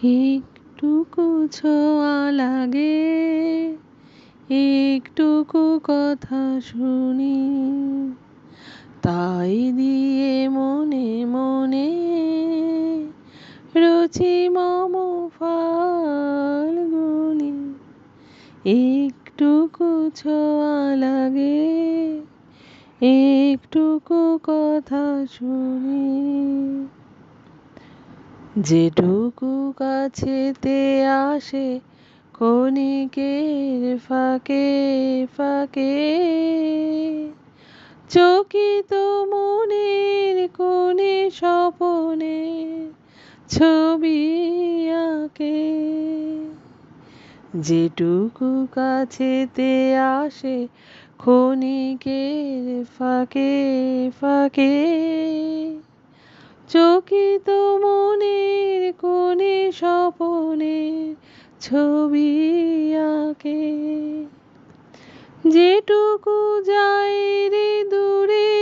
একটুকু ছোঁয়া লাগে, একটুকু কথা শুনি, তাই দিয়ে মনে মনে রুচি মম ফাল্গুনি। একটুকু ছোঁয়া লাগে, একটুকু কথা শুনি, যেটুকু কাছেতে আসে ক্ষণিকের ফাঁকে ফাঁকে, চকিত মনের কোণে স্বপনের ছবি আঁকে। যেটুকু কাছেতে আসে ক্ষণিকের ফাঁকে ফাঁকে, চকিত মনের কোণে স্বপনের ছবি আঁকে। যেটুকু যায় রে দূরে,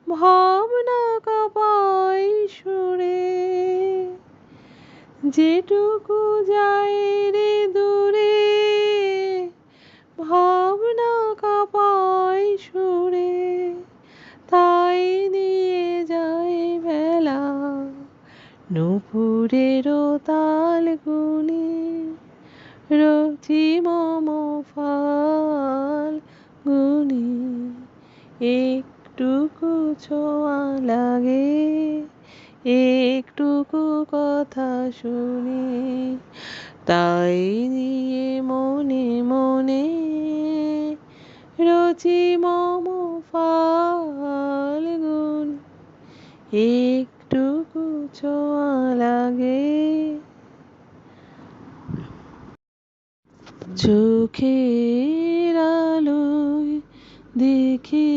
ভাবনা কাঁপায় সুরে। যেটুকু যায় রে দূরে, ভাবনা কাঁপায় সুরে, তাই নিয়ে যায় বেলা নূপুরেরও তালগুনি। রুচি মম ফাল্গুনি। একটুকু ছোঁয়া লাগে, একটুকু কথা শুনি, তাই নিয়ে মনে মনে রুচি মম ফাল্গুনি। একটুকু ছোঁয়া লাগে। চোখের আলোয় দেখেছিলেম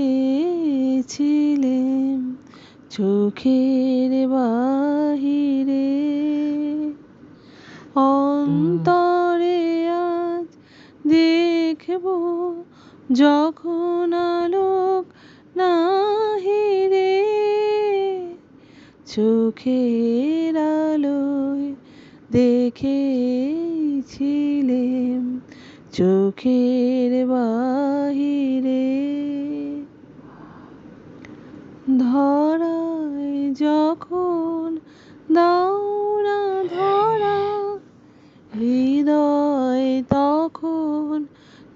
চোখের বাহিরে, অন্তরে আজ দেখব যখন আলোক নাহিরে। চোখের আলোয় দেখেছিলেম চোখের বাহিরে, ধরায় যখন দাও না ধরা, হৃদয় তখন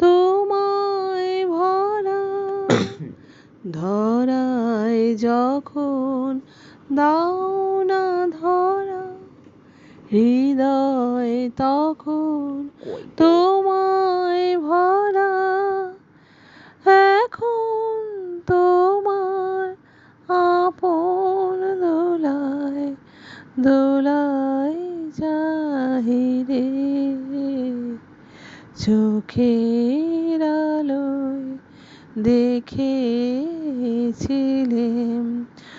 তোমায় ভরা। ধরায় যখন দাও না ধরা, হৃদয় তখন তোমায় ভরা। এখন তোমার আপন দোলায় দোলায় চাহিরে। চোখের আলোয় দেখেছিলেম